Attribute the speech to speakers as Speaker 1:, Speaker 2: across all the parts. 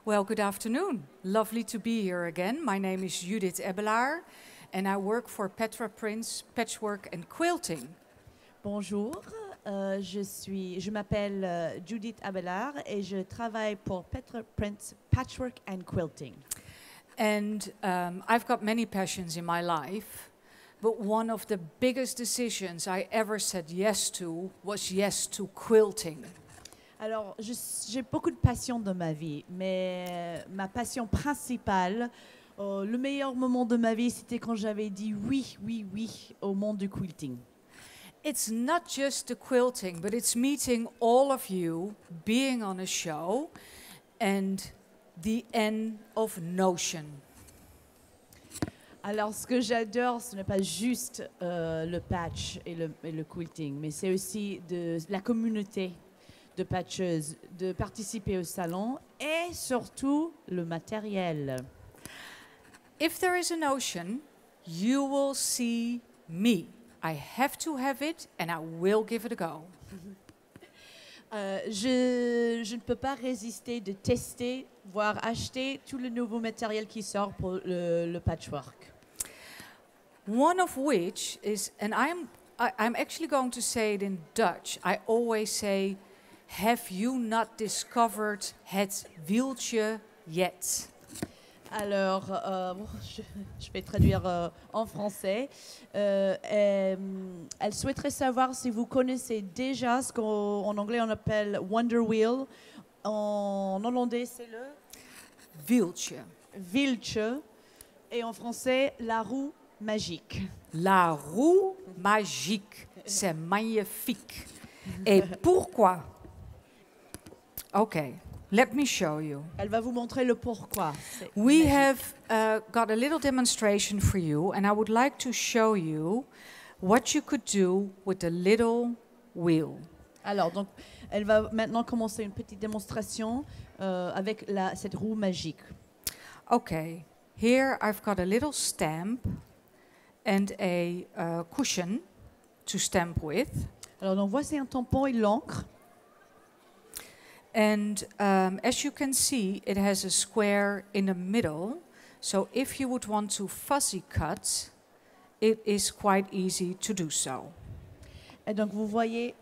Speaker 1: Well, good afternoon. Lovely to be here again. My name is Judith Ebbelaar and I work for Petra Prince Patchwork and Quilting.
Speaker 2: Bonjour, je m'appelle Judith Abelard et je travaille pour Petra Prince Patchwork and Quilting.
Speaker 1: And I've got many passions in my life, but one of the biggest decisions I ever said yes to was yes to quilting.
Speaker 2: Alors, j'ai beaucoup de passions dans ma vie, mais ma passion principale, le meilleur moment de ma vie, c'était quand j'avais dit oui, oui, oui au monde du quilting.
Speaker 1: It's not just the quilting, but it's meeting all of you, being on a show, and the end of Notion.
Speaker 2: Alors, ce que j'adore, ce n'est pas juste le patch et le quilting, mais c'est aussi de la communauté de patcheuses, de participer au salon et surtout le matériel.
Speaker 1: If there is a Notion, you will see me. I have to have it and I will give it a go.
Speaker 2: Je ne peux pas résister de tester, voire acheter tout le nouveau matériel qui sort pour le patchwork.
Speaker 1: One of which is, and I'm actually going to say it in Dutch. I always say, have you not discovered het wieltje yet?
Speaker 2: Alors, je vais traduire en français. Elle souhaiterait savoir si vous connaissez déjà ce qu'en anglais on appelle Wonder Wheel. En hollandais, c'est le
Speaker 1: Wieltje.
Speaker 2: wieltje. Et en français, la roue magique.
Speaker 1: La roue magique. C'est magnifique. Et pourquoi? Okay, let me show you.
Speaker 2: Elle va vous montrer le pourquoi. C'est
Speaker 1: We
Speaker 2: magique.
Speaker 1: have got a little demonstration for you, and I would like to show you what you could do with the little wheel.
Speaker 2: Alors, donc, elle va maintenant commencer une petite démonstration avec cette roue magique.
Speaker 1: Okay, here I've got a little stamp and a cushion to stamp with.
Speaker 2: Alors, donc, voici un tampon et l'encre.
Speaker 1: And as you can see, it has a square in the middle. So if you would want to fussy cut, it is quite easy to do so.
Speaker 2: Et donc, vous voyez,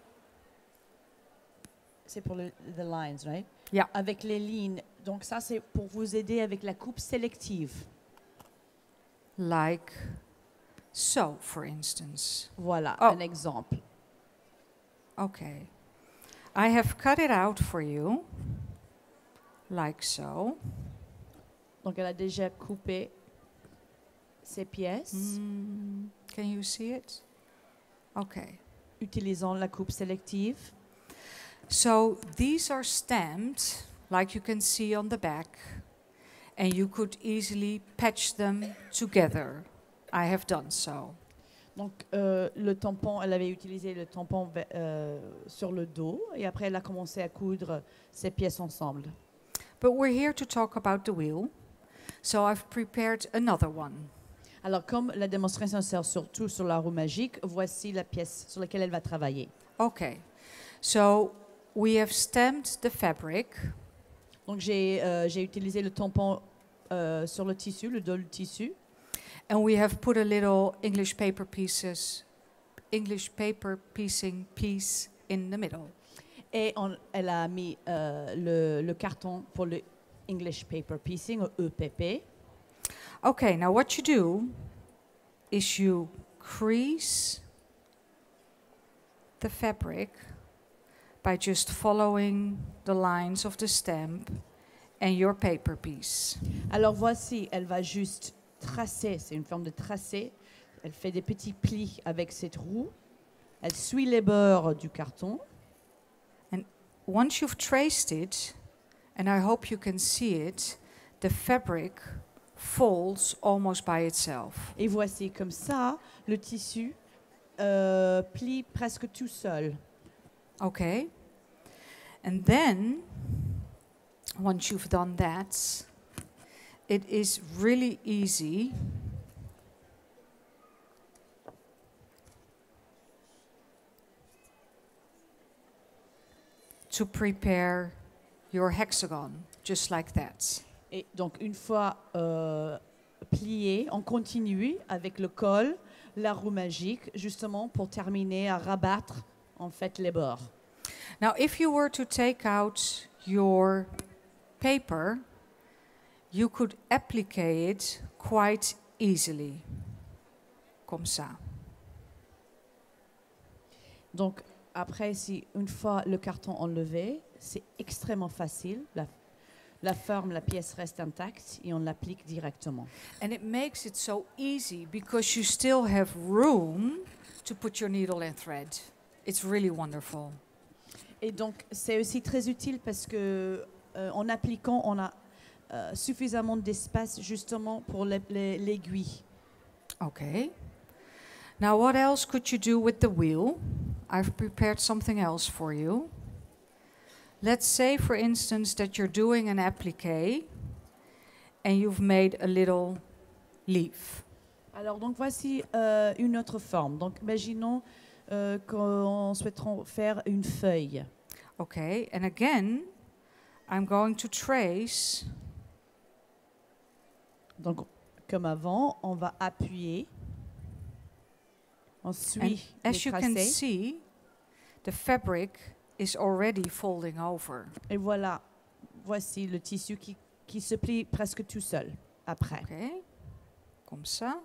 Speaker 2: c'est pour the lines, right?
Speaker 1: Yeah.
Speaker 2: Avec les lignes. Donc, ça, c'est pour vous aider avec la coupe sélective.
Speaker 1: Like so, for instance.
Speaker 2: Voilà,
Speaker 1: Oh.
Speaker 2: un exemple.
Speaker 1: Okay. I have cut it out for you, like so.
Speaker 2: Donc, elle a déjà coupé ces pièces,
Speaker 1: Can you see it? Okay.
Speaker 2: utilisant la coupe sélective.
Speaker 1: So these are stamped, like you can see on the back, and you could easily patch them together. I have done so.
Speaker 2: Donc, le tampon, elle avait utilisé le tampon sur le dos et après, elle a commencé à coudre ces pièces ensemble.
Speaker 1: But we're here to talk about the wheel, so I've prepared another one.
Speaker 2: Alors, comme la démonstration sert surtout sur la roue magique, voici la pièce sur laquelle elle va travailler.
Speaker 1: Okay, so we have stamped the fabric,
Speaker 2: Donc, j'ai utilisé le tampon sur le tissu, le dos du tissu.
Speaker 1: and we have put a little English paper piecing piece in the middle.
Speaker 2: Et elle a mis le carton pour le English Paper Piecing, ou EPP.
Speaker 1: Okay, now what you do is you crease the fabric by just following the lines of the stamp and your paper piece.
Speaker 2: Alors voici, elle va juste tracer, c'est une forme de tracé. Elle fait des petits plis avec cette roue. Elle suit les bords du carton.
Speaker 1: Once you've traced it, and I hope you can see it, the fabric folds almost by itself.
Speaker 2: Et voici, comme ça, le tissu plie presque tout seul.
Speaker 1: Okay? And then, once you've done that, it is really easy to prepare your hexagon, just like that.
Speaker 2: Et donc, une fois plié, on continue avec le col, la roue magique, justement pour terminer à rabattre en fait les bords.
Speaker 1: Now, if you were to take out your paper, you could apply it quite easily. Comme ça.
Speaker 2: Donc, après, si une fois le carton enlevé, c'est extrêmement facile. La forme, la pièce reste intacte et on l'applique directement.
Speaker 1: And it makes it so easy because you still have room to put your needle and thread. It's really wonderful.
Speaker 2: Et donc, c'est aussi très utile parce que en appliquant, on a suffisamment d'espace justement pour l'aiguille.
Speaker 1: Okay. Now, what else could you do with the wheel? I've prepared something else for you. Let's say, for instance, that you're doing an appliqué and you've made a little leaf.
Speaker 2: Alors, donc voici une autre forme. Donc, imaginons qu'on souhaiterait faire une feuille.
Speaker 1: Okay, and again, I'm going to trace.
Speaker 2: Donc, comme avant, on va appuyer. On
Speaker 1: And
Speaker 2: suit
Speaker 1: as
Speaker 2: les
Speaker 1: you can
Speaker 2: tracés.
Speaker 1: see, the fabric is already folding over.
Speaker 2: Et voilà, voici le tissu qui se plie presque tout seul après.
Speaker 1: Okay, comme ça.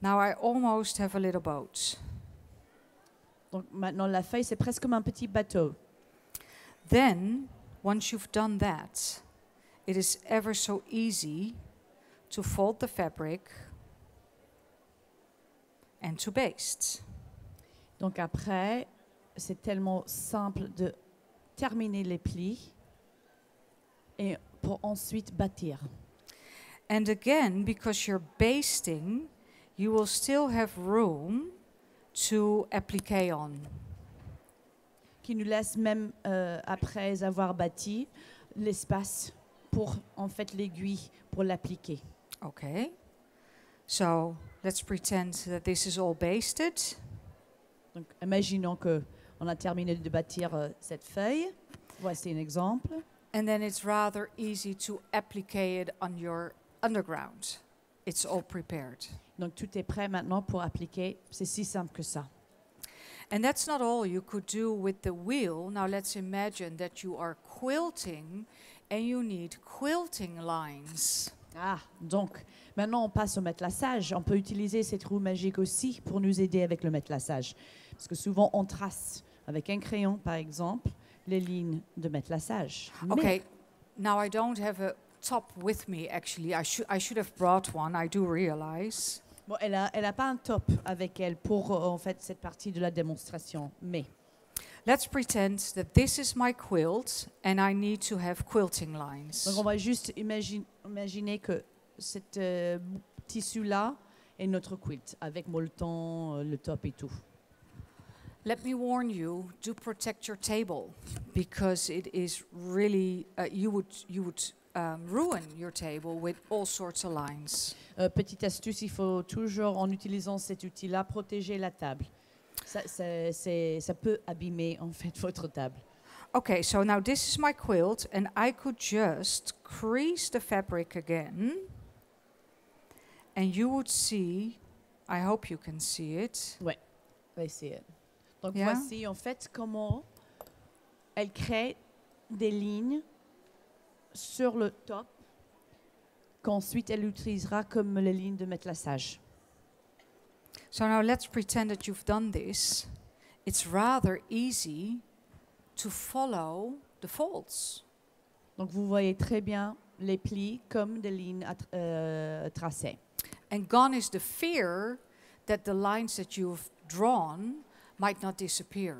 Speaker 1: Now I almost have a little boat.
Speaker 2: Donc maintenant, la feuille, c'est presque comme un petit bateau.
Speaker 1: Then, once you've done that, it is ever so easy to fold the fabric and to baste.
Speaker 2: Donc après, c'est tellement simple de terminer les plis et pour ensuite bâtir.
Speaker 1: And again, because you're basting, you will still have room to applique on.
Speaker 2: Qui nous laisse même après avoir bâti l'espace pour en fait l'aiguille pour l'appliquer.
Speaker 1: Okay. So let's pretend that this is all basted.
Speaker 2: Donc imaginons que on a terminé de bâtir cette feuille. Voici un exemple.
Speaker 1: And then it's rather easy to applique it on your underground. It's all prepared.
Speaker 2: Donc tout est prêt maintenant pour appliquer. C'est si simple que ça.
Speaker 1: And that's not all you could do with the wheel. Now let's imagine that you are quilting and you need quilting lines.
Speaker 2: Ah, donc maintenant on passe au matelassage. On peut utiliser cette roue magique aussi pour nous aider avec le matelassage. Parce que souvent on trace avec un crayon par exemple les lignes de matelassage.
Speaker 1: Okay, now I don't have a top with me actually. I should have brought one, I do realize.
Speaker 2: Bon, elle a pas un top avec elle pour en fait cette partie de la démonstration, mais
Speaker 1: Let's pretend that this is my quilt and I need to have quilting lines.
Speaker 2: donc on va juste imaginer que cet tissu-là est notre quilt avec molleton, le top et tout.
Speaker 1: Let me warn you, do protect your table because it is really, you would ruin your table with all sorts of lines.
Speaker 2: Petite astuce, il faut toujours, en utilisant cet outil-là, protéger la table. Ça peut abîmer en fait votre table.
Speaker 1: Okay, so now this is my quilt and I could just crease the fabric again and you would see, I hope you can see it.
Speaker 2: Ouais, on va essayer. Donc
Speaker 1: Yeah.
Speaker 2: voici en fait comment elle crée des lignes sur le top qu'ensuite elle utilisera comme les lignes de matelassage.
Speaker 1: So now let's pretend that you've done this. It's rather easy to follow the folds.
Speaker 2: Donc vous voyez très bien les plis comme des lignes tracées.
Speaker 1: And gone is the fear that the lines that you've drawn might not disappear.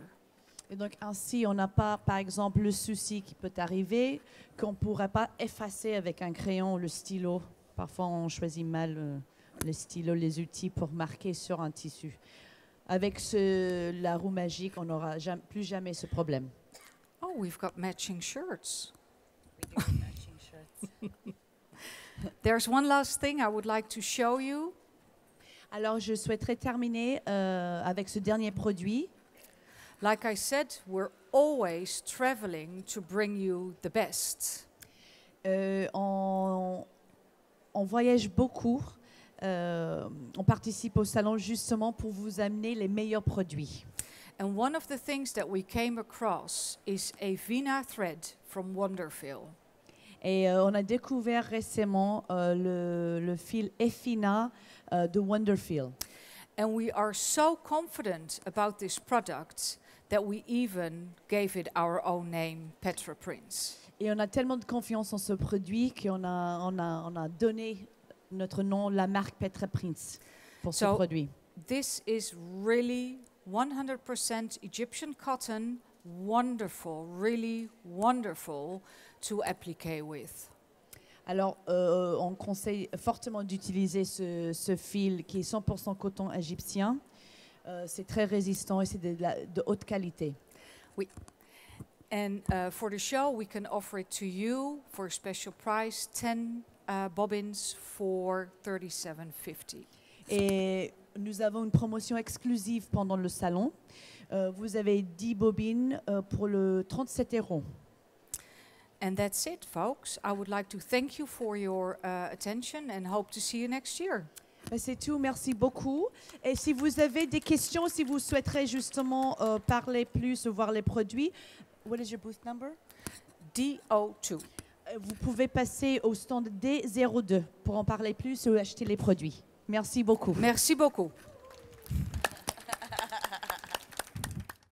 Speaker 2: Et donc ainsi, on n'a pas, par exemple, le souci qui peut arriver qu'on ne pourrait pas effacer avec un crayon ou le stylo. Parfois, on choisit mal les stylos, les outils pour marquer sur un tissu. Avec la roue magique, on n'aura plus jamais ce problème.
Speaker 1: Oh, we've got matching shirts. There's one last thing I would like to show you.
Speaker 2: Alors, je souhaiterais terminer avec ce dernier produit.
Speaker 1: Like I said, we're always traveling to bring you the best.
Speaker 2: On voyage beaucoup. On participe au salon justement pour vous amener les meilleurs produits.
Speaker 1: And one of the things that we came across is a Vina thread from Wonderfil.
Speaker 2: Et on a découvert récemment le fil Effina de Wonderfil.
Speaker 1: And we are so confident about this product that we even gave it our own name, Petra Prince.
Speaker 2: Et on a tellement de confiance en ce produit qu'on a donné notre nom, la marque Petra Prince, pour ce produit.
Speaker 1: This is really 100% Egyptian cotton, wonderful, really wonderful to appliquer with.
Speaker 2: Alors, on conseille fortement d'utiliser ce fil qui est 100% coton égyptien. C'est très résistant et c'est de haute qualité.
Speaker 1: Oui. And for the show, we can offer it to you for a special price, 10 bobbins for $37.50.
Speaker 2: Et nous avons une promotion exclusive pendant le salon. Vous avez 10 bobines pour le 37 €.
Speaker 1: And that's it, folks. I would like to thank you for your attention and hope to see you next year.
Speaker 2: C'est tout, merci beaucoup. Et si vous avez des questions, si vous souhaiterez justement parler plus ou voir les produits, what is your booth number?
Speaker 1: D02.
Speaker 2: Vous pouvez passer au stand D02 pour en parler plus ou acheter les produits. Merci beaucoup.
Speaker 1: Merci beaucoup.